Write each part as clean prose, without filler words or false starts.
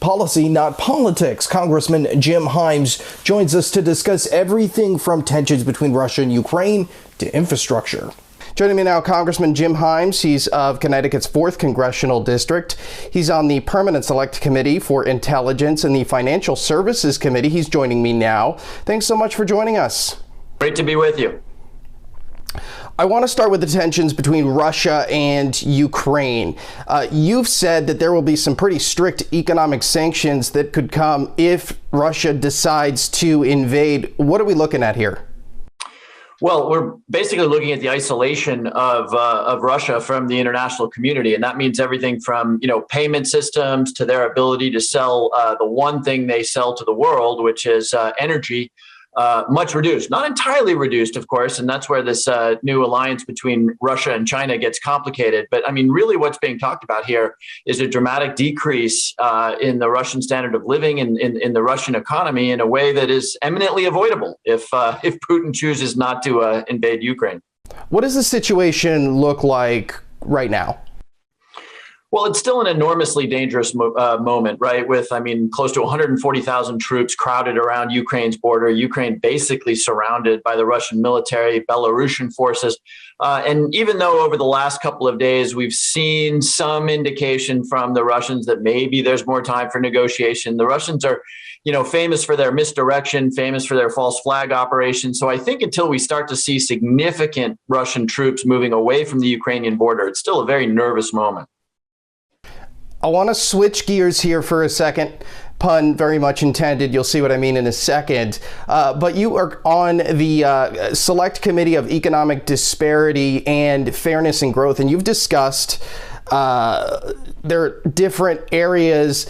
Policy, not politics. Congressman Jim Himes joins us to discuss everything from tensions between Russia and Ukraine to infrastructure. Joining me now, Congressman Jim Himes. He's of Connecticut's 4th Congressional District. He's on the Permanent Select Committee for Intelligence and the Financial Services Committee. He's joining me now. Thanks so much for joining us. Great to be with you. I want to start with the tensions between Russia and Ukraine. You've said that there will be some pretty strict economic sanctions that could come if Russia decides to invade. What are we looking at here? Well, we're basically looking at the isolation of Russia from the international community, and that means everything from payment systems to their ability to sell the one thing they sell to the world, which is energy. Much reduced, not entirely reduced, of course, and that's where this new alliance between Russia and China gets complicated. But I mean, really what's being talked about here is a dramatic decrease in the Russian standard of living and in the Russian economy in a way that is eminently avoidable if Putin chooses not to invade Ukraine. What does the situation look like right now? Well, it's still an enormously dangerous moment, right? With, close to 140,000 troops crowded around Ukraine's border, Ukraine basically surrounded by the Russian military, Belarusian forces. And even though over the last couple of days, we've seen some indication from the Russians that maybe there's more time for negotiation, the Russians are, famous for their misdirection, famous for their false flag operations. So I think until we start to see significant Russian troops moving away from the Ukrainian border, it's still a very nervous moment. I want to switch gears here for a second. Pun very much intended. You'll see what I mean in a second. But you are on the Select Committee of Economic Disparity and Fairness and Growth, and you've discussed there are different areas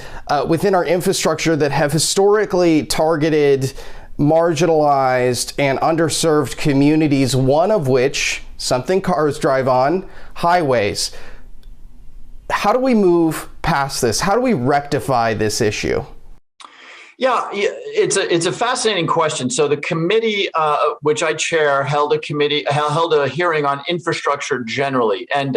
within our infrastructure that have historically targeted marginalized and underserved communities, one of which, something cars drive on, highways. How do we move past this? How do we rectify this issue? Yeah, it's a fascinating question. So the committee, which I chair, held a hearing on infrastructure generally, and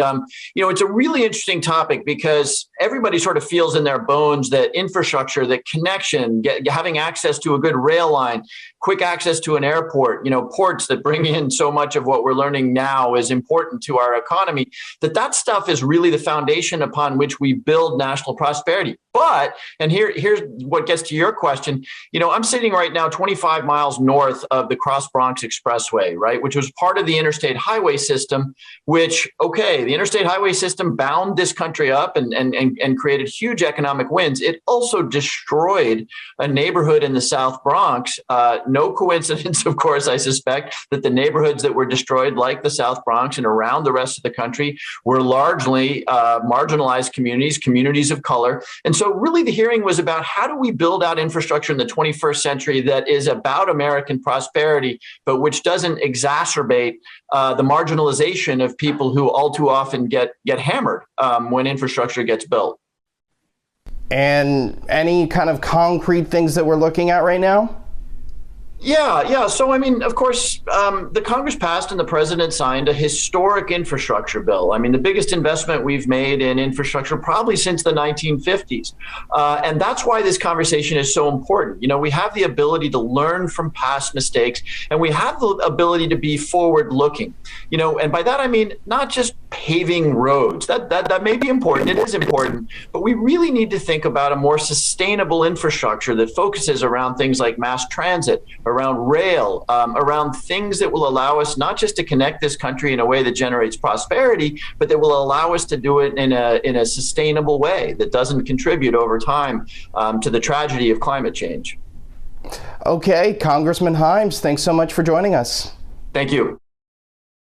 it's a really interesting topic because everybody sort of feels in their bones that infrastructure, that connection, having access to a good rail line, quick access to an airport, ports that bring in so much of what we're learning now is important to our economy. That stuff is really the foundation upon which we build national prosperity. But, and here's what gets to your question, I'm sitting right now 25 miles north of the Cross Bronx Expressway, right, which was part of the interstate highway system, which, the interstate highway system bound this country up and created huge economic wins. It also destroyed a neighborhood in the South Bronx. No coincidence, of course, I suspect, that the neighborhoods that were destroyed, like the South Bronx and around the rest of the country, were largely marginalized communities of color. And so really the hearing was about how do we build out infrastructure in the 21st century that is about American prosperity, but which doesn't exacerbate the marginalization of people who all too often get hammered when infrastructure gets built. And any kind of concrete things that we're looking at right now? Yeah. So, of course, the Congress passed and the president signed a historic infrastructure bill. The biggest investment we've made in infrastructure probably since the 1950s. And that's why this conversation is so important. We have the ability to learn from past mistakes, and we have the ability to be forward looking, and by that, I mean, not just paving roads. That may be important. It is important. But we really need to think about a more sustainable infrastructure that focuses around things like mass transit, around rail, around things that will allow us not just to connect this country in a way that generates prosperity, but that will allow us to do it in a sustainable way that doesn't contribute over time to the tragedy of climate change. Okay, Congressman Himes, thanks so much for joining us. Thank you.